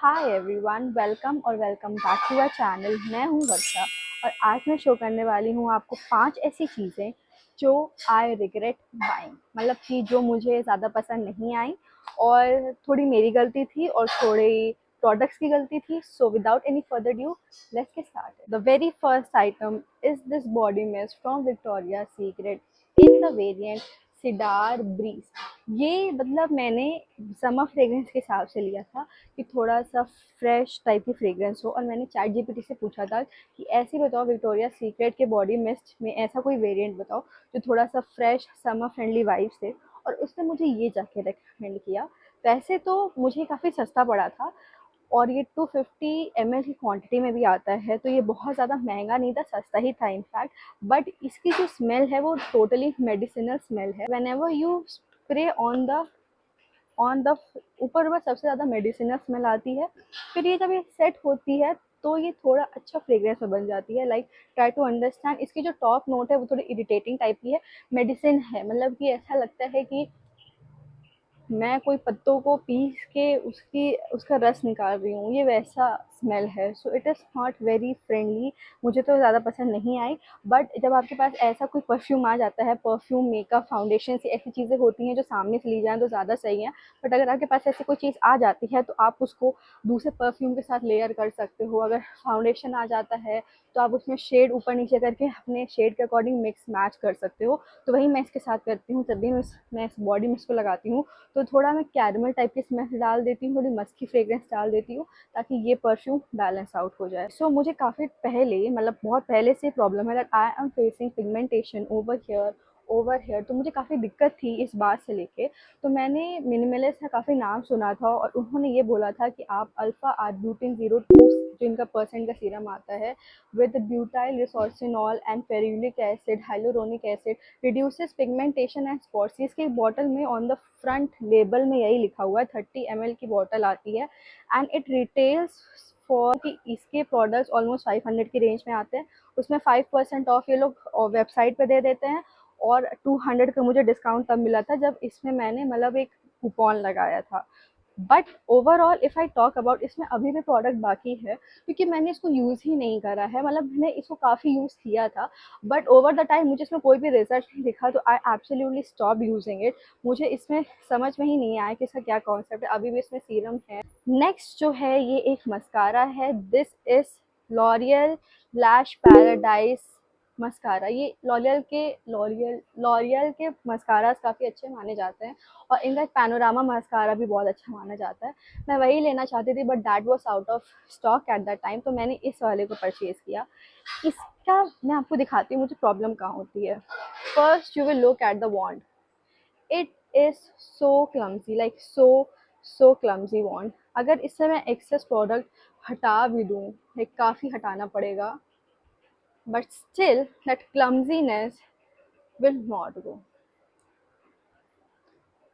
हाय everyone, welcome और welcome back to our channel. मैं हूं वर्षा और आज मैं शो करने वाली हूं आपको 5 ऐसी चीज़ें जो आई रिग्रेट बाइंग, मतलब कि जो मुझे ज़्यादा पसंद नहीं आई और थोड़ी मेरी गलती थी और थोड़ी प्रोडक्ट्स की गलती थी। So without any further due, let's get started. The very first item is this body mist from Victoria secret in the variant cedar breeze. ये मतलब मैंने समर फ्रेग्रेंस के हिसाब से लिया था कि थोड़ा सा फ्रेश टाइप की फ्रेग्रेंस हो, और मैंने चैट जीपीटी से पूछा था कि ऐसी बताओ विक्टोरिया सीक्रेट के बॉडी मिस्ट में ऐसा कोई वेरिएंट बताओ जो थोड़ा सा फ्रेश समर फ्रेंडली वाइब्स थे, और उसने मुझे ये जाके रेकमेंड किया। वैसे तो मुझे काफ़ी सस्ता पड़ा था और ये 250 ml की क्वांटिटी में भी आता है, तो ये बहुत ज़्यादा महंगा नहीं था, सस्ता ही था इनफैक्ट। बट इसकी जो स्मेल है वो टोटली मेडिसिनल स्मेल है। When ever you spray on the ऊपर ऊपर सबसे ज़्यादा मेडिसिनल स्मेल आती है। फिर ये जब ये सेट होती है तो ये थोड़ा अच्छा फ्रेग्रेंस में बन जाती है। लाइक ट्राई टू अंडरस्टैंड, इसकी जो टॉप नोट है वो थोड़ी इरिटेटिंग टाइप की है, मेडिसिन है, मतलब कि ऐसा लगता है कि मैं कोई पत्तों को पीस के उसका रस निकाल रही हूँ, ये वैसा स्मेल है। So it is not very friendly, मुझे तो ज़्यादा पसंद नहीं आई। बट जब आपके पास ऐसा कोई परफ्यूम आ जाता है, परफ्यूम, मेकअप, फाउंडेशन से ऐसी चीज़ें होती हैं जो सामने से ली जाएँ तो ज़्यादा सही है। बट अगर आपके पास ऐसी कोई चीज़ आ जाती है तो आप उसको दूसरे परफ्यूम के साथ लेयर कर सकते हो। अगर फाउंडेशन आ जाता है तो आप उसमें शेड ऊपर नीचे करके अपने शेड के अकॉर्डिंग मिक्स मैच कर सकते हो। तो वही मैं इसके साथ करती हूँ। जब भी मैं इस बॉडी मिस्ट को लगाती हूँ तो थोड़ा मैं कैरमल टाइप की स्मेल डाल देती हूँ, थोड़ी मस्की फ्रेग्रेंस डाल देती हूँ ताकि ये परफ्यूम बैलेंस आउट हो जाए। सो मुझे काफ़ी पहले, मतलब बहुत पहले से प्रॉब्लम है that I am facing pigmentation over here. तो मुझे काफ़ी दिक्कत थी इस बात से लेके। तो मैंने मिनिमलिस्ट का काफ़ी नाम सुना था और उन्होंने ये बोला था कि आप अल्फ़ा आर्ब्यूटिन 02 जो इनका परसेंट का सीरम आता है with butyl resorcinol and ferulic acid hyaluronic acid reduces pigmentation and spots. इसके बॉटल में ऑन द फ्रंट लेबल में यही लिखा हुआ है। 30 ml की बॉटल आती है एंड इट रिटेल्स फॉर कि इसके प्रोडक्ट्स ऑलमोस्ट 500 की रेंज में आते हैं। उसमें 5% ऑफ ये लोग वेबसाइट पे दे देते हैं और 200 का मुझे डिस्काउंट तब मिला था जब इसमें मैंने मतलब एक कूपन लगाया था। But overall if I talk about, इसमें अभी भी प्रोडक्ट बाकी है क्योंकि मैंने इसको यूज़ ही नहीं करा है। मतलब मैंने इसको काफ़ी यूज़ किया था बट ओवर द टाइम मुझे इसमें कोई भी रिजल्ट नहीं दिखा, तो I absolutely stop using it. मुझे इसमें समझ में ही नहीं आया कि इसका क्या कॉन्सेप्ट है। अभी भी इसमें सीरम है। नेक्स्ट जो है ये एक मस्कारा है। This is L'Oréal lash paradise mascara. ये लॉरियल के मस्कारास काफ़ी अच्छे माने जाते हैं और इनका पैनोरामा मस्कारा भी बहुत अच्छा माना जाता है। मैं वही लेना चाहती थी but that was out of stock at that time, तो मैंने इस वाले को परचेज़ किया। इसका मैं आपको दिखाती हूँ मुझे प्रॉब्लम कहाँ होती है। First you will look at the wand. It is so clumsy, like so clumsy wand. अगर इससे मैं एक्सेस प्रोडक्ट हटा भी दूँ, लाइक काफ़ी हटाना पड़ेगा, but still that clumsiness will not go.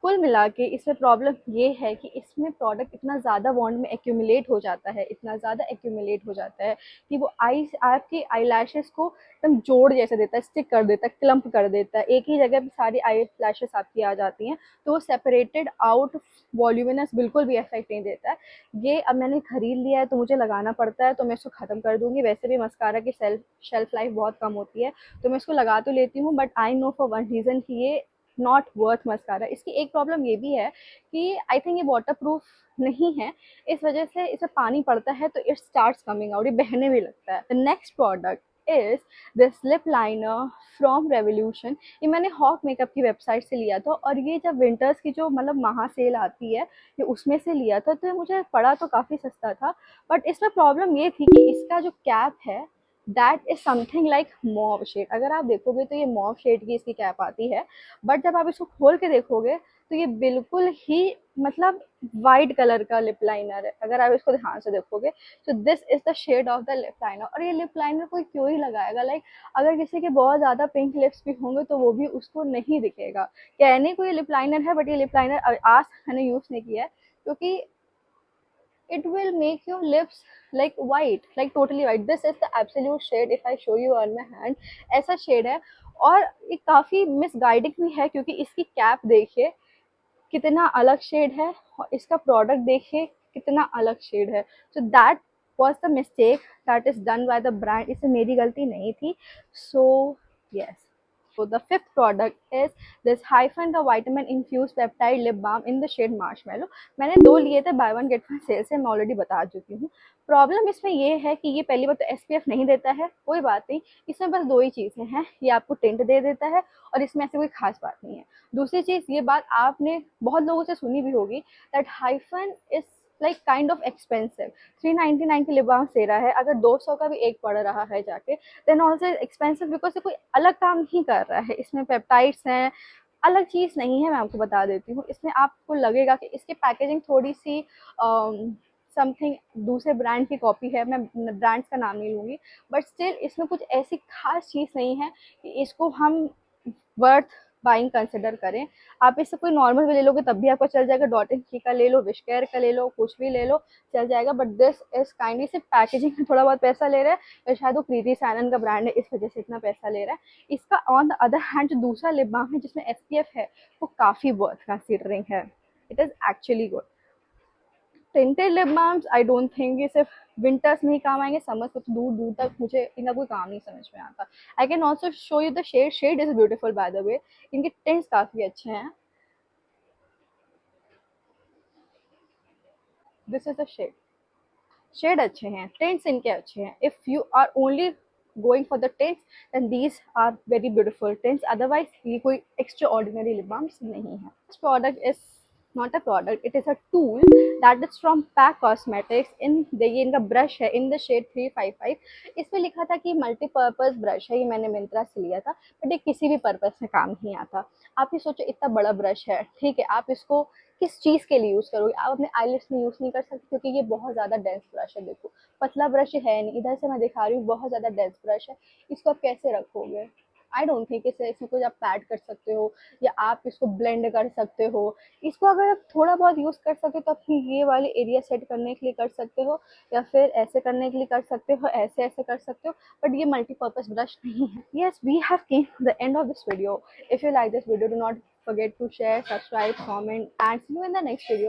कुल मिला के इसमें प्रॉब्लम ये है कि इसमें प्रोडक्ट इतना ज़्यादा बॉन्ड में एक्यूमुलेट हो जाता है, इतना ज़्यादा एक्यूमुलेट हो जाता है कि वो आईज आपकी आई लैशेस को एकदम जोड़ जैसे देता है, स्टिक कर देता है, क्लम्प कर देता है। एक ही जगह पे सारी आई लैशेस आपकी आ जाती हैं, तो वो सेपरेटेड आउट वॉल्यूमिनस बिल्कुल भी इफेक्ट नहीं देता है। ये अब मैंने खरीद लिया है तो मुझे लगाना पड़ता है, तो मैं इसको ख़त्म कर दूँगी। वैसे भी मस्कारा की शेल्फ लाइफ बहुत कम होती है, तो मैं इसको लगा तो लेती हूँ but I know for one reason कि ये नॉट वर्थ मस्कारा। इसकी एक प्रॉब्लम ये भी है कि आई थिंक ये वाटर प्रूफ नहीं है, इस वजह से इसे पानी पड़ता है तो इट स्टार्ट्स कमिंग आउट, ये बहने भी लगता है। The next product is this lip liner from revolution. ये मैंने हॉक मेकअप की वेबसाइट से लिया था और ये जब विंटर्स की जो मतलब महा सेल आती है ये उसमें से लिया था, तो ये मुझे पड़ा तो काफ़ी सस्ता था। बट इसमें प्रॉब्लम ये थी कि इसका जो कैप है that is something like mauve shade. अगर आप देखोगे तो ये मॉव शेड की इसकी कैप आती है, बट जब आप इसको खोल के देखोगे तो ये बिल्कुल ही मतलब वाइट कलर का लिप लाइनर है। अगर आप इसको ध्यान से देखोगे तो this is the shade of the lip liner. और ये लिप लाइनर कोई क्यों ही लगाएगा, लाइक अगर किसी के बहुत ज़्यादा पिंक लिप्स भी होंगे तो वो भी उसको नहीं दिखेगा। कहने को ये लिप लाइनर है बट ये लिप लाइनर आज मैंने यूज़ नहीं किया है क्योंकि it will make your lips like white, like totally white. This is the absolute shade if I show you on my hand, ऐसा शेड है। और ये काफ़ी मिसगाइडिंग भी है क्योंकि इसकी कैप देखिए कितना अलग शेड है और इसका प्रोडक्ट देखिए कितना अलग शेड है. So that was the mistake that is done by the brand. इसमें मेरी गलती नहीं थी. So yes. So the fifth product is this Hyphen the vitamin infused peptide lip balm in the shade marshmallow. मैंने दो लिए थे buy one get one sale से, मैं ऑलरेडी बता चुकी हूँ. प्रॉब्लम इसमें ये है कि ये पहली बार तो SPF नहीं देता है, कोई बात नहीं. इसमें बस दो ही चीज़ें हैं, ये आपको टिंट दे देता है और इसमें ऐसी कोई खास बात नहीं है. दूसरी चीज़, ये बात आपने बहुत लोगों से सुनी भी होगी that hyphen is like kind of expensive. 399 की लिप बाम दे रहा है, अगर 200 का भी एक पड़ रहा है जाके, देन ऑल्सो एक्सपेंसिव बिकॉज ये कोई अलग काम नहीं कर रहा है. इसमें पेप्टाइड्स हैं, अलग चीज़ नहीं है. मैं आपको बता देती हूँ, इसमें आपको लगेगा कि इसकी पैकेजिंग थोड़ी सी समथिंग दूसरे ब्रांड की कॉपी है. मैं ब्रांड्स का नाम नहीं लूँगी, बट स्टिल इसमें कुछ ऐसी खास चीज़ नहीं है कि इसको हम वर्थ बाइंग कंसिडर करें. आप इससे कोई नॉर्मल भी ले लोगे तब भी आपको चल जाएगा. डॉट एंड की का ले लो, विशकेयर का ले लो, कुछ भी ले लो, चल जाएगा. बट दिस इज काइंडली सिर्फ पैकेजिंग में थोड़ा बहुत पैसा ले रहा है, या शायद वो कृति सैनन का ब्रांड है इस वजह से इतना पैसा ले रहा है. इसका ऑन द अदर हैंड जो दूसरा लिप बाम है जिसमें SPF है, वो काफ़ी वर्थ कंसिडरिंग है. It is actually good. Tinted lip balms I don't think ये सिर्फ विंटर्स में ही काम आएंगे. समर्स को तो दूर दूर तक मुझे इनका कोई काम नहीं समझ में आता. I can also show you the shade. Shade is beautiful by the way. इनके टिंट्स काफ़ी अच्छे हैं. This is the shade. Shade अच्छे हैं, टिंट्स इनके अच्छे हैं. If you are only going for the tints, then these are very beautiful tints. Otherwise ये कोई extraordinary lip balms नहीं है. This product is not a product, it is a tool that is from Pack Cosmetics. ये इनका brush है in the shade 355. इसमें लिखा था कि मल्टीपर्पज़ ब्रश है. ये मैंने मिंत्रा से लिया था, बट ये किसी भी पर्पज़ में काम नहीं आता. आप ये सोचो, इतना बड़ा ब्रश है, ठीक है, आप इसको किस चीज़ के लिए यूज़ करोगे? आप अपने आईलिड्स में यूज़ नहीं कर सकते क्योंकि ये बहुत ज़्यादा डेंस ब्रश है. देखो, पतला ब्रश है नहीं, इधर से मैं दिखा रही हूँ, बहुत ज़्यादा डेंस ब्रश है. इसको आप कैसे रखोगे? आई डोंट थिंक इसमें कुछ आप पैड कर सकते हो या आप इसको ब्लेंड कर सकते हो. इसको अगर आप थोड़ा बहुत यूज़ कर सकते हो तो अपनी ये वाले एरिया सेट करने के लिए कर सकते हो, या फिर ऐसे करने के लिए कर सकते हो, ऐसे ऐसे कर सकते हो. बट ये मल्टीपर्पज़ ब्रश नहीं है. Yes, we have came the end of this video. If you like this video, do not forget to share, subscribe, comment, and see you in the next video.